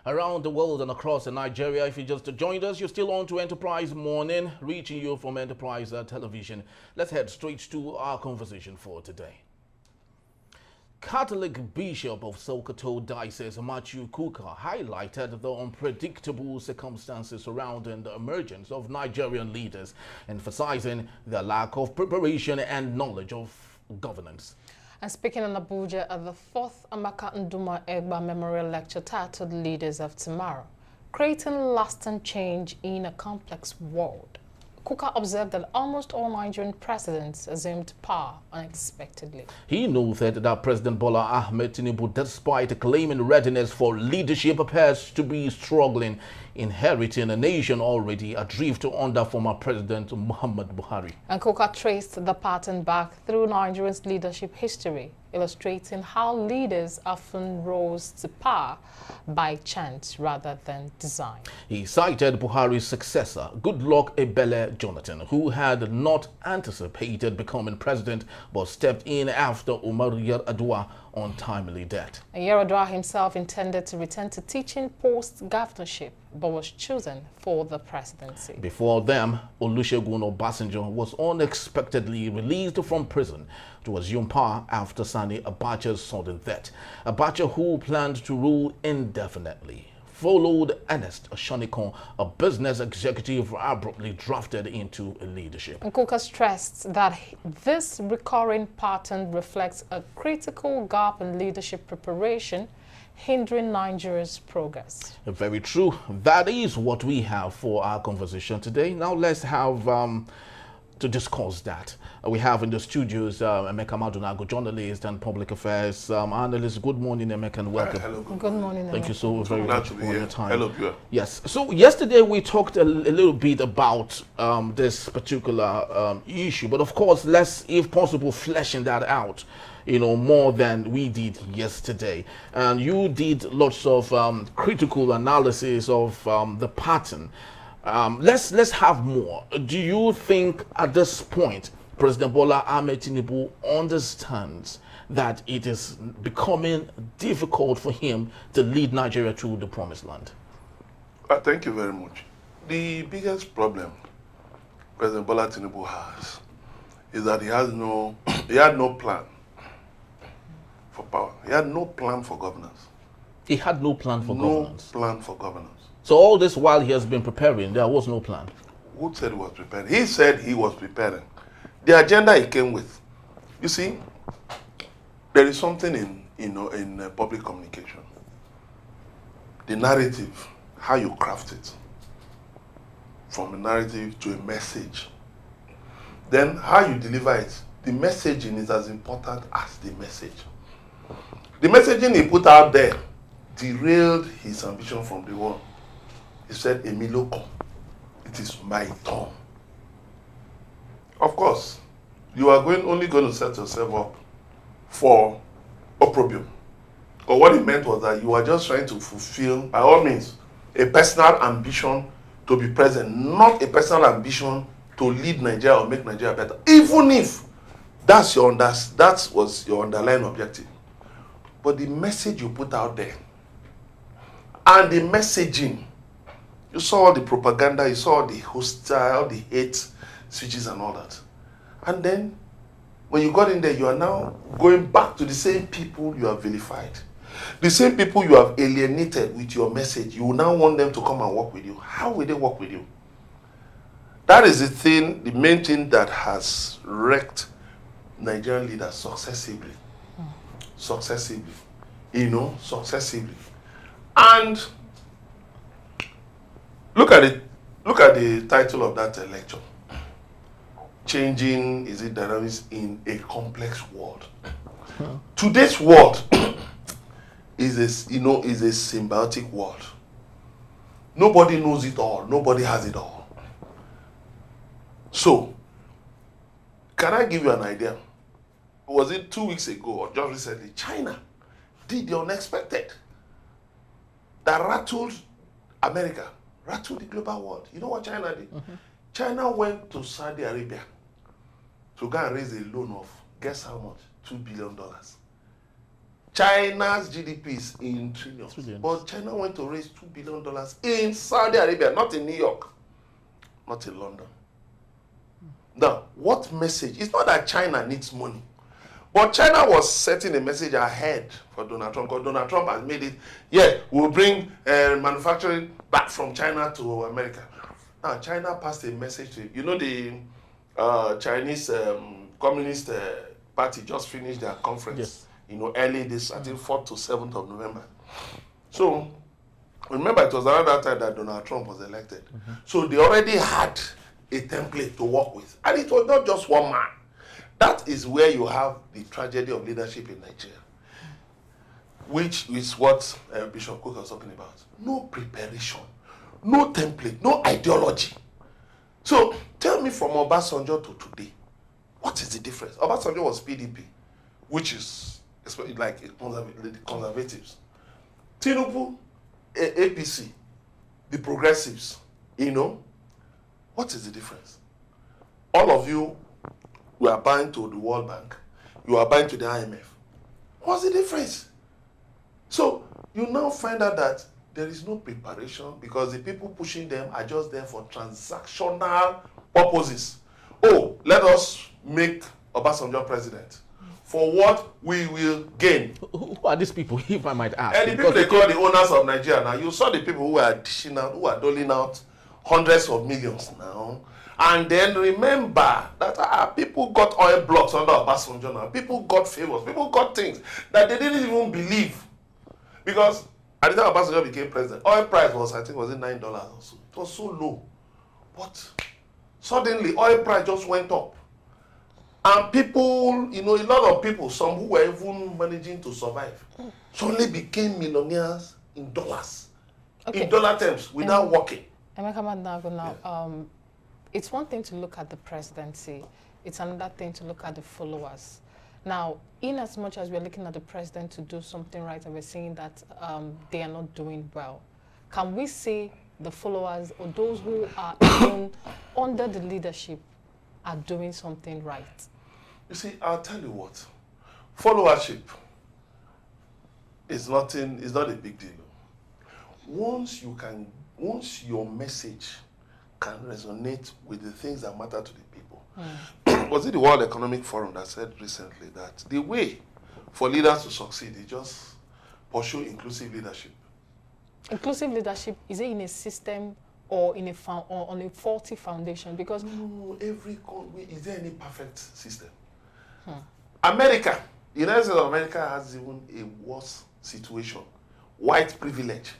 Around the world and across Nigeria. If you just joined us, you're still on to Enterprise Morning, reaching you from Enterprise Television. Let's head straight to our conversation for today. Catholic Bishop of Sokoto Diocese Matthew Kukah highlighted the unpredictable circumstances surrounding the emergence of Nigerian leaders, emphasizing their lack of preparation and knowledge of governance. And speaking in Abuja at the 4th Amaka Nduma Egba Memorial Lecture titled Leaders of Tomorrow, Creating Lasting Change in a Complex World, Kukah observed that almost all Nigerian presidents assumed power unexpectedly. He noted that President Bola Ahmed Tinubu, despite claiming readiness for leadership, appears to be struggling, inheriting a nation already adrift under former President Muhammad Buhari. And Kukah traced the pattern back through Nigeria's leadership history, illustrating how leaders often rose to power by chance rather than design. He cited Buhari's successor, Goodluck Ebele Jonathan, who had not anticipated becoming president but stepped in after Umar Yar'Adua untimely death. Yar'Adua himself intended to return to teaching post-governorship but was chosen for the presidency. Before them, Olusegun Obasanjo was unexpectedly released from prison to assume power after Sani Abacha's sudden death. Abacha, who planned to rule indefinitely, followed Ernest Ashonikon, a business executive abruptly drafted into leadership. And Kukah stressed that this recurring pattern reflects a critical gap in leadership preparation, hindering Nigeria's progress. Very true. That is what we have for our conversation today. Now let's have to discuss that. We have in the studios Emeka Madunago, journalist and public affairs analyst. Good morning, Emeka, and welcome. Hello. Good morning, Emeka. Thank you so very much for your time. Hello, Pure. Yes. So yesterday we talked a little bit about this particular issue, but of course, let's, if possible, fleshing that out, you know, more than we did yesterday. And you did lots of critical analysis of the pattern. Let's have more. Do you think at this point President Bola Ahmed Tinubu understands that it is becoming difficult for him to lead Nigeria through the promised land? Thank you very much. The biggest problem President Bola Tinubu has is that he had no plan for power. He had no plan for governance. He had no plan for governance? No plan for governance. So all this while he has been preparing, there was no plan? Who said he was preparing? He said he was preparing. The agenda he came with. You see, there is something in public communication. The narrative, how you craft it, from a narrative to a message. Then how you deliver it. The messaging is as important as the message. The messaging he put out there derailed his ambition from the one. He said, Emiloko, it is my turn. Of course, you are only going to set yourself up for opprobrium. Or what he meant was that you are just trying to fulfill, by all means, a personal ambition to be president, not a personal ambition to lead Nigeria or make Nigeria better. Even if that was your underlying objective. But the message you put out there, and the messaging, you saw all the propaganda, you saw the hostile, the hate speeches and all that. And then, when you got in there, you are now going back to the same people you have vilified. The same people you have alienated with your message. You now want them to come and work with you. How will they work with you? That is the main thing that has wrecked Nigerian leaders successively. Successively. And look at it. Look at the title of that lecture. Changing dynamics in a complex world. Today's world is a symbiotic world. Nobody knows it all. Nobody has it all. So, can I give you an idea? Was it 2 weeks ago or just recently? China did the unexpected. That rattled America, rattled the global world. You know what China did? China went to Saudi Arabia to go and raise a loan of, guess how much? $2 billion. China's GDP is in trillions. But China went to raise $2 billion in Saudi Arabia, not in New York, not in London. Now, what message? It's not that China needs money. But China was setting a message ahead for Donald Trump, because Donald Trump has made it, yeah, we'll bring manufacturing back from China to America. Now, China passed a message to, you know, the Chinese Communist Party just finished their conference, yes, you know, early this, I think 4th to 7th of November. So, remember, it was around that time that Donald Trump was elected. So, they already had a template to work with. And it was not just one man. That is where you have the tragedy of leadership in Nigeria, which is what Bishop Kukah was talking about. No preparation, no template, no ideology. So tell me from Obasanjo to today, what is the difference? Obasanjo was PDP, which is like the conservatives. Tinubu, APC, the progressives, you know. What is the difference? All of you, we are bound to the World Bank. You are bound to the IMF. What's the difference? So you now find out that there is no preparation because the people pushing them are just there for transactional purposes. Oh, let us make Obasanjo president. For what we will gain. Who are these people, if I might ask? And the people they call the owners of Nigeria now. You saw the people who are dishing out, who are doling out hundreds of millions now. And then remember that people got oil blocks under Obasanjo now. People got favors. People got things that they didn't even believe. Because at the time Obasanjo became president, oil price was, I think, was it $9 or so. It was so low. But suddenly, oil price just went up. And people, you know, a lot of people, some who were even managing to survive, suddenly became millionaires in dollars. Okay. In dollar terms, without working. It's one thing to look at the presidency. It's another thing to look at the followers. Now, in as much as we're looking at the president to do something right and we're seeing that they are not doing well, can we say the followers or those who are even under the leadership are doing something right? You see, I'll tell you what. Followership is not a big deal. Once your message can resonate with the things that matter to the people. Was it the World Economic Forum that said recently that the way for leaders to succeed is just pursue inclusive leadership? Inclusive leadership, is it in a system or in on a faulty foundation? Because no, is there any perfect system? America, the United States of America has even a worse situation. White privilege.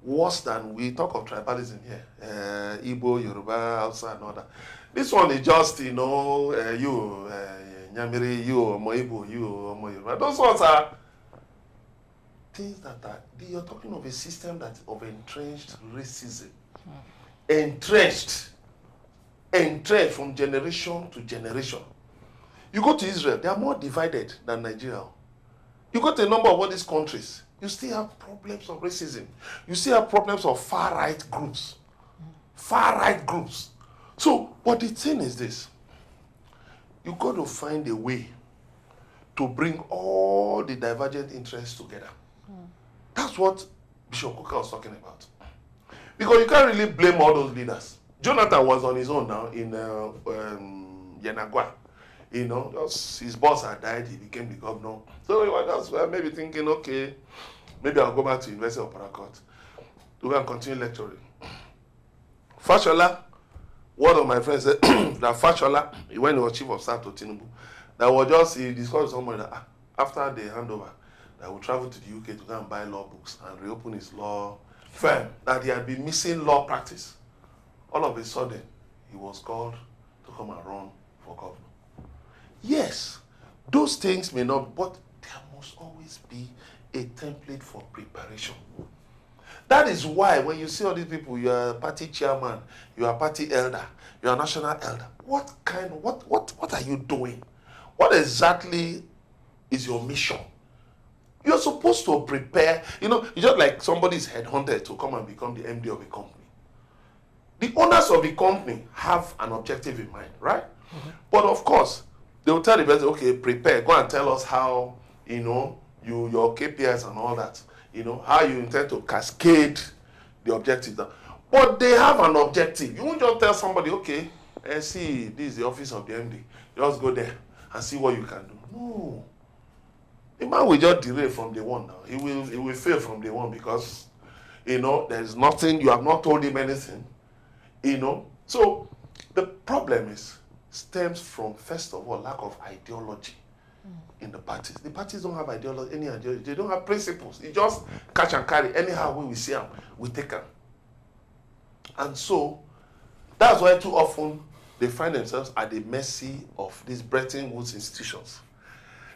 Worse than, we talk of tribalism here. Igbo, Yoruba, Hausa, and all that. This one is just, you know, you, Nyamiri, you, Omo Igbo, you, Omo Yoruba. Those ones are things that are, you're talking of a system that's of entrenched racism. Entrenched from generation to generation. You go to Israel, they are more divided than Nigeria. You go to a number of all these countries, you still have problems of racism. You still have problems of far-right groups. Far-right groups. So, but the thing is this. You got to find a way to bring all the divergent interests together. That's what Bishop Kukah was talking about. Because you can't really blame all those leaders. Jonathan was on his own now in Yenagua. You know, just his boss had died, he became the governor. So he was just maybe thinking, okay, maybe I'll go back to University of Parakot to go and continue lecturing. Fashola, one of my friends said that Fashola, when he was chief of staff to Tinubu, that was just, he discovered someone that after the handover, that would travel to the UK to go and buy law books and reopen his law firm, that he had been missing law practice. All of a sudden, he was called to come and run for governor. Yes, those things may not, but there must always be a template for preparation. That is why when you see all these people, you are a party chairman, you are a party elder, you are a national elder. What are you doing? What exactly is your mission? You're supposed to prepare, you know, it's just like somebody is headhunted to come and become the MD of a company. The owners of the company have an objective in mind, right? But of course, they will tell the person, okay, prepare, go and tell us how, you know, your KPIs and all that, you know, how you intend to cascade the objective down. But they have an objective. You won't just tell somebody, okay, see, this is the office of the MD. Just go there and see what you can do. No. The man will just derail from day one now. He will fail from day one because, you know, there is nothing, you have not told him anything, you know. So the problem stems from, first of all, lack of ideology in the parties. The parties don't have ideology, any ideology. They don't have principles. It just catch and carry. Anyhow, when we see them, we take them. And so that's why too often they find themselves at the mercy of these Bretton Woods institutions.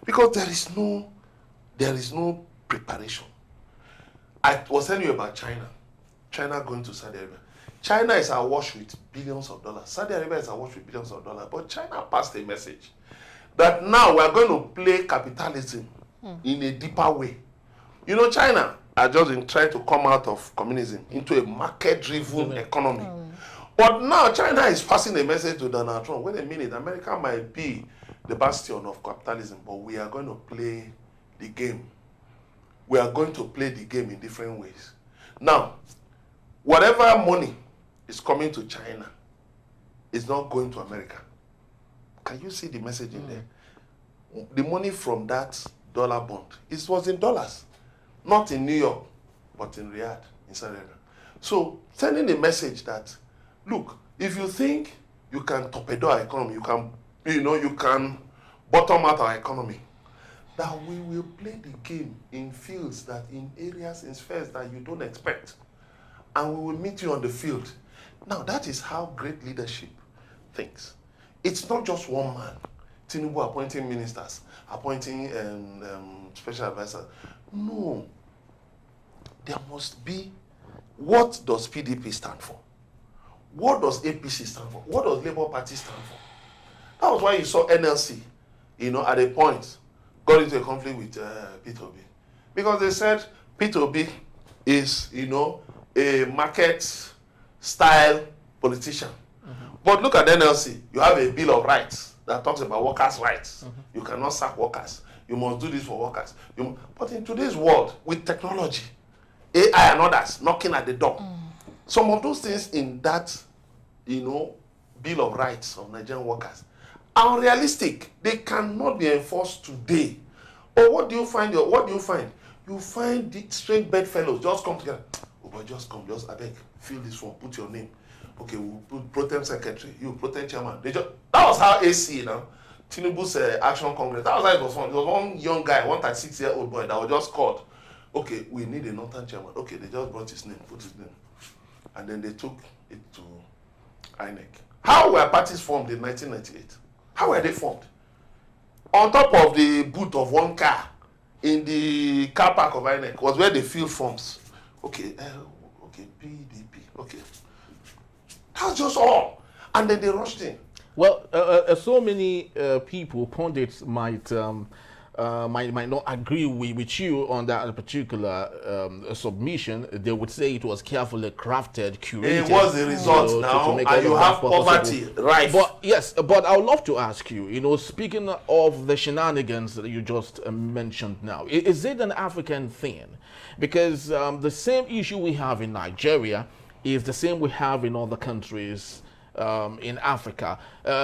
Because there is no preparation. I was telling you about China. China going to Saudi Arabia. China is awash with billions of dollars. Saudi Arabia is awash with billions of dollars. But China passed a message that now we are going to play capitalism in a deeper way. You know, China are just trying to come out of communism into a market-driven economy. But now China is passing a message to Donald Trump. Wait a minute, America might be the bastion of capitalism, but we are going to play the game. We are going to play the game in different ways. Now, whatever money is coming to China is not going to America. Can you see the message in there? The money from that dollar bond, it was in dollars, not in New York, but in Riyadh, in Saudi Arabia. So, sending the message that, look, if you think you can torpedo our economy, you can bottom out our economy, that we will play the game in fields that, in areas, in spheres that you don't expect. And we will meet you on the field. Now, that is how great leadership thinks. It's not just one man. Tinubu appointing ministers, appointing special advisors. No. There must be, what does PDP stand for? What does APC stand for? What does Labour Party stand for? That was why you saw NLC, at a point, got into a conflict with P2B. Because they said P2B is, a market-style politician. But look at NLC. You have a Bill of Rights that talks about workers' rights. You cannot sack workers. You must do this for workers. But in today's world, with technology, AI and others knocking at the door, some of those things in that, Bill of Rights of Nigerian workers are unrealistic. They cannot be enforced today. Or what do you find? You find the strange bedfellows just come together. Oh, but just come, I beg, fill this form, put your name. Okay, we'll put pro-tem secretary, you pro-tem chairman. That was how AC, Tinubu's Action Congress, that was how it was formed. There was one young guy, 136-year-old boy that was just called. Okay, we need a northern chairman. Okay, they just brought his name, put his name. And then they took it to INEC. How were parties formed in 1998? How were they formed? On top of the boot of one car in the car park of INEC was where they filled forms. Okay, PDP, okay. That's just all. And then they rushed in. Well, so many people, pundits, might not agree with you on that particular submission. They would say it was carefully crafted, curated. It was a result now, and you have poverty, right? But yes, but I would love to ask you, speaking of the shenanigans that you just mentioned now, is it an African thing? Because the same issue we have in Nigeria is the same we have in other countries in Africa.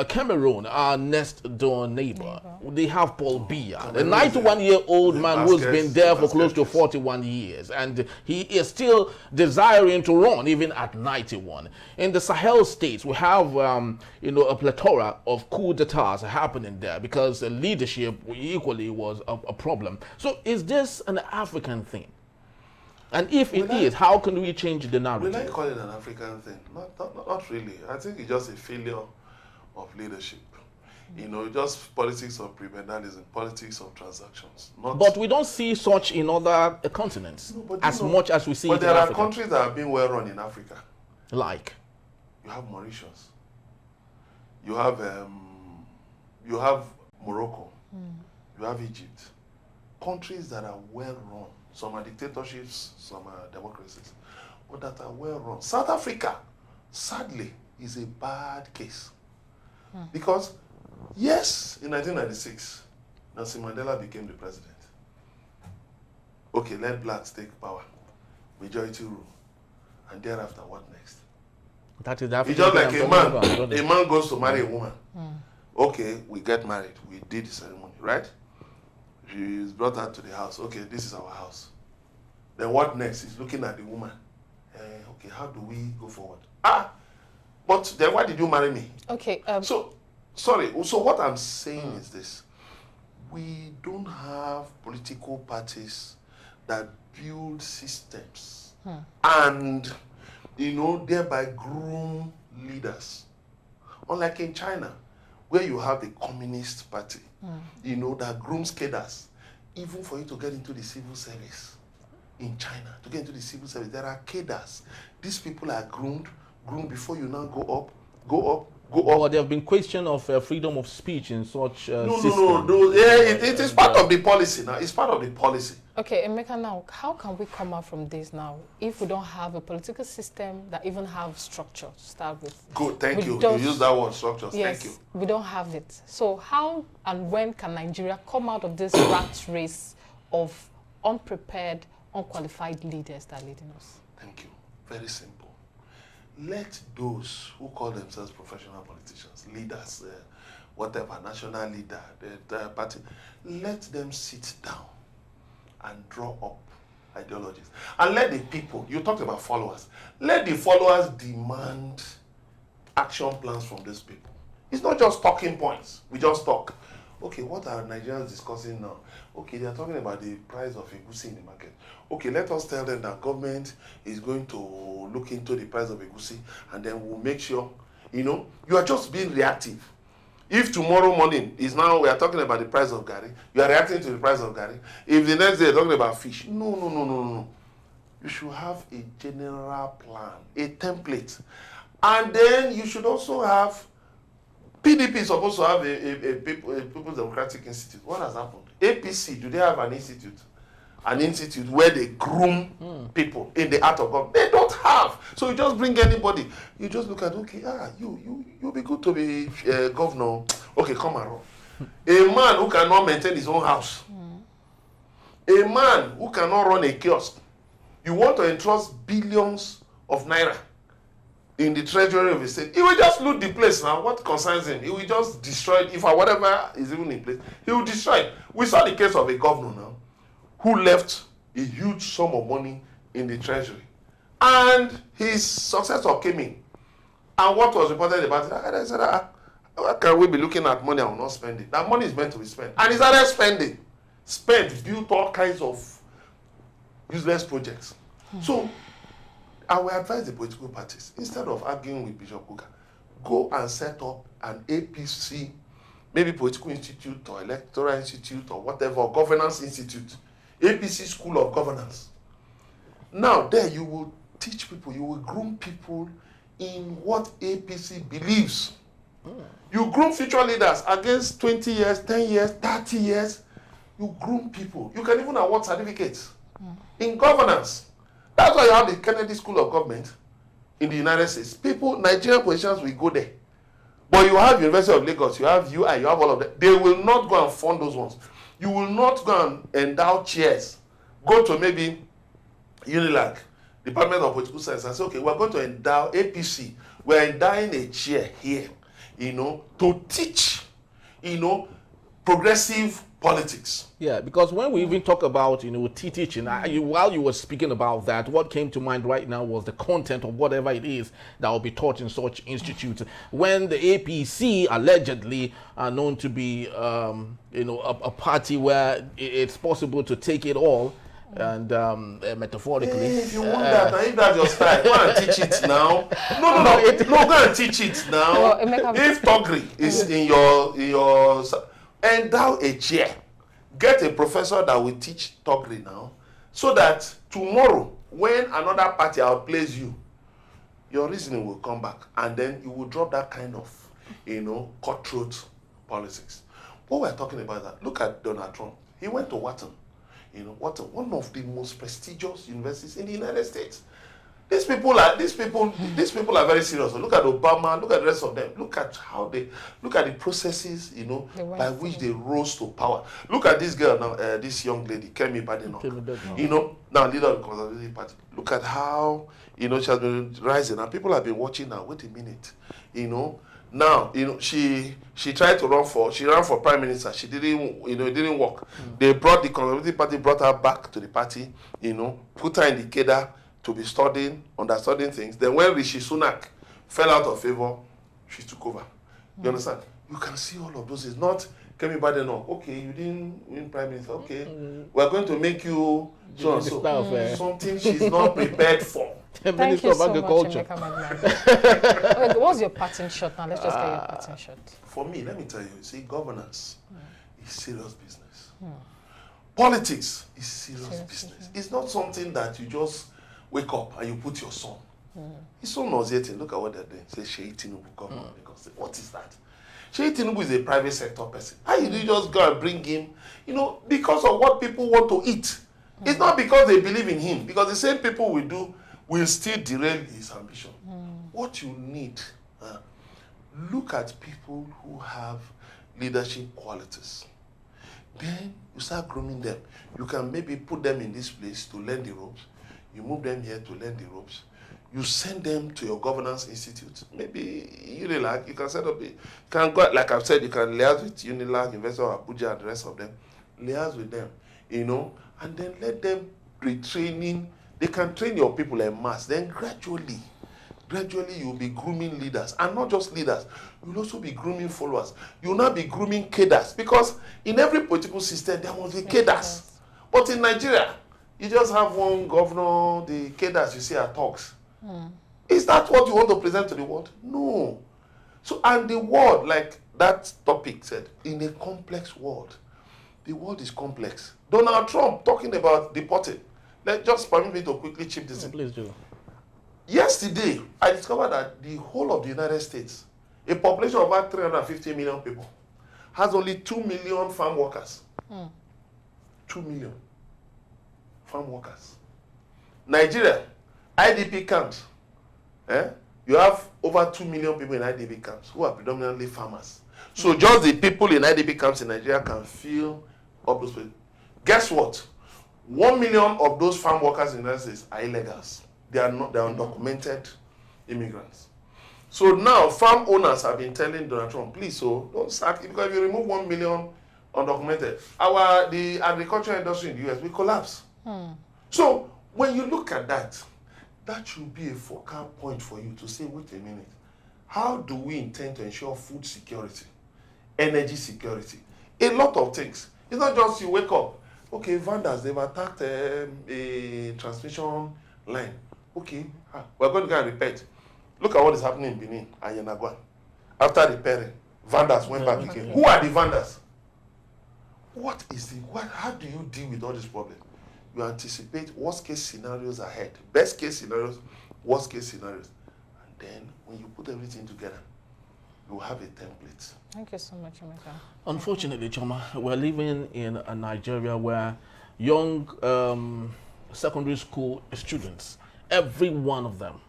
Cameroon, our next door neighbor, they have Paul Biya, a 91-year-old man who's been there for close to 41 years, and he is still desiring to run even at 91. In the Sahel states, we have a plethora of coup d'etats happening there because leadership equally was a problem. So is this an African thing? And if it is, how can we change the narrative? Will I call it an African thing? Not really. I think it's just a failure of leadership. Just politics of prebendalism, politics of transactions. But we don't see such in other continents as much as we see in Africa. But there are countries that have been well run in Africa. Like? You have Mauritius. You have Morocco. You have Egypt. Countries that are well run. Some are dictatorships, some are democracies, but that are well run. South Africa, sadly, is a bad case. Because, yes, in 1996, Nelson Mandela became the president. Okay, let blacks take power. Majority rule. And thereafter, what next? That is the It's just like a man goes to marry a Mm. woman. Okay, we get married. We did the ceremony, right? She's brought her to the house. Okay, this is our house. Then what next? He's looking at the woman. Okay, how do we go forward? But then why did you marry me? Okay. So what I'm saying is this. We don't have political parties that build systems and, thereby groom leaders. Unlike in China, where you have the Communist Party, that grooms cadres. Even for you to get into the civil service in China, to get into the civil service, there are cadres. These people are groomed before you now go up. Well, there have been questions of freedom of speech in such systems. No. It is part of the policy now. It's part of the policy. Okay, Emeka, now, how can we come out from this now if we don't have a political system that even have structure to start with? Good, thank you. You use that word, structure. Yes, thank you. We don't have it. So how and when can Nigeria come out of this rat race of unprepared, unqualified leaders that are leading us? Thank you. Very simple. Let those who call themselves professional politicians, leaders, whatever, national leader, the party, let them sit down and draw up ideologies. And let the people, you talked about followers, let the followers demand action plans from these people. It's not just talking points. We just talk. Okay, what are Nigerians discussing now? Okay, they are talking about the price of egusi in the market. Okay, let us tell them that government is going to look into the price of egusi, and then we'll make sure, you are just being reactive. If tomorrow morning is now, we are talking about the price of garri, you are reacting to the price of garri. If the next day you're talking about fish, no. You should have a general plan, a template. And then you should also have, PDP is supposed to have a People's Democratic Institute. What has happened? APC, do they have an institute? An institute where they groom people in the art of government? They don't have. So you just bring anybody. You just look at, okay, you'll be good to be governor. Okay, come around. A man who cannot maintain his own house. A man who cannot run a kiosk. You want to entrust billions of naira in the treasury of the state. He will just loot the place now. What concerns him? He will just destroy it. If whatever is even in place, he will destroy it. We saw the case of a governor now who left a huge sum of money in the treasury. And his successor came in. And what was reported about it? I said, how can we be looking at money and not spending? That money is meant to be spent. And he started spending. Built all kinds of useless projects. So, I will advise the political parties, instead of arguing with Bishop Kukah, go and set up an APC, maybe political institute or electoral institute or whatever, or governance institute, APC School of Governance. Now, there you will teach people, you will groom people in what APC believes. You groom future leaders against 20 years, 10 years, 30 years. You groom people. You can even award certificates in governance. That's why you have the Kennedy School of Government in the United States. People, Nigerian politicians will go there. But you have University of Lagos, you have UI, you have all of them. They will not go and fund those ones. You will not go and endow chairs. Go to maybe UNILAG, Department of Political Science, and say, okay, we're going to endow APC. We're endowing a chair here, to teach, progressive politics. Yeah, because when we even talk about, teaching, while you were speaking about that, what came to mind right now was the content of whatever it is that will be taught in such institutes. When the APC allegedly are known to be, a party where it's possible to take it all, and metaphorically. If you want that, now if that's your style, go and teach it now. No, go and teach it now. If Togri is in your endow a chair, get a professor that will teach Togri now, so that tomorrow, when another party outplays you, your reasoning will come back, and then you will drop that kind of, cutthroat politics. What we're talking about that, look at Donald Trump. He went to Wharton. Wharton, one of the most prestigious universities in the United States. These people are very serious. Look at Obama. Look at the rest of them. Look at look at the processes, you know, by which they rose to power. Look at this girl now, this young lady, Kemi Badenoch. You know, now leader of the Conservative Party. Look at how, you know, she has been rising, and people have been watching now. Wait a minute, you know. Now, you know, she tried to ran for prime minister. She didn't, you know, it didn't work. They brought the Conservative Party, brought her back to the party, you know, put her in the cadre to be understudying things. Then when Rishi Sunak fell out of favor, she took over. You understand? You can see all of those. It's not Kemi Badenoch. Okay, you didn't win prime minister. Okay, we're going to make you so and so. Something she's not prepared for. Thank you so much, Emeka. Okay, what's your parting shot now? Let's just get your parting shot. For me, let me tell you, see, governance is serious business. Politics is serious business. It's not something that you just wake up and you put your son. It's so nauseating. Look at what they're doing. Say Sheyi Tinubu government. Because what is that? Sheyi Tinubu is a private sector person. How you do just go and bring him, you know, because of what people want to eat. It's not because they believe in him. Because the same people will still derail his ambition. What you need, look at people who have leadership qualities. Then you start grooming them. You can maybe put them in this place to learn the ropes. You move them here to learn the ropes. You send them to your governance institute. Maybe Unilag, you can set up like I've said, you can liaise with Unilag, Investor Abuja, and the rest of them. Liaise with them, you know, and then let them retraining. They can train your people en masse. Then gradually you'll be grooming leaders. And not just leaders, you'll also be grooming followers. You'll not be grooming cadres. Because in every political system, there must be cadres. But in Nigeria, you just have one governor, the cadres you see at talks. Is that what you want to present to the world? No. So, and the world, like that topic said, in a complex world, the world is complex. Donald Trump talking about deporting. Let's just permit me to quickly chip this in. Please do. Yesterday, I discovered that the whole of the United States, a population of about 350 million people, has only 2 million farm workers. 2 million farm workers. Nigeria, IDP camps. You have over 2 million people in IDP camps who are predominantly farmers. So just the people in IDP camps in Nigeria can fill up those places. Guess what? 1 million of those farm workers in the United States are illegals. They are undocumented immigrants. So now farm owners have been telling Donald Trump, please, so don't start, because if you remove 1 million undocumented, the agricultural industry in the US will collapse. So when you look at that, that should be a focal point for you to say, wait a minute, how do we intend to ensure food security, energy security, a lot of things. It's not just you wake up, okay, vandals, they've attacked a transmission line. Okay, we're going to go and repair. Look at what is happening in Benin and Yanagwan. After repairing, vandals went back again. Who are the vandals? How do you deal with all this problem? You anticipate worst case scenarios ahead, best case scenarios, worst case scenarios. And then when you put everything together, you have a template. Thank you so much, Emeka. Unfortunately, Choma, we're living in a Nigeria where young secondary school students, every one of them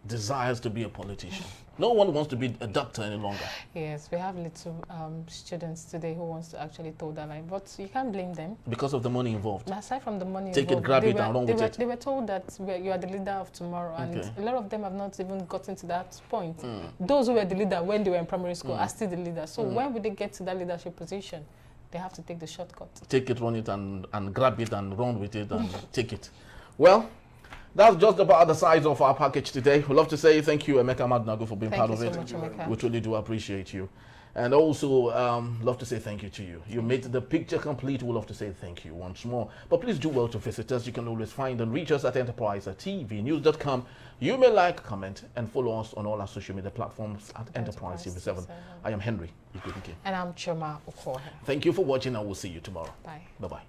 desires to be a politician. No one wants to be a doctor any longer. Yes, we have little students today who wants to actually toe that line, but you can't blame them. Because of the money involved. But aside from the money involved, it, grab it, and run with it. They were told that you are the leader of tomorrow, and a lot of them have not even gotten to that point. Those who were the leader when they were in primary school are still the leader. So when will they get to that leadership position? They have to take the shortcut. Take it, run it, and grab it, and run with it, and take it. Well, that's just about the size of our package today. We'd love to say thank you, Emeka Madnago, for being part of it. Thank you so much, Emeka. We truly do appreciate you. And also, love to say thank you to you. You made the picture complete. We'd love to say thank you once more. But please do well to visit us. You can always find and reach us at enterprise@tvnews.com. You may like, comment, and follow us on all our social media platforms at Enterprise TV7. I am Henry Ikuike. And I'm Choma Okohe. Thank you for watching, and we'll see you tomorrow. Bye. Bye-bye.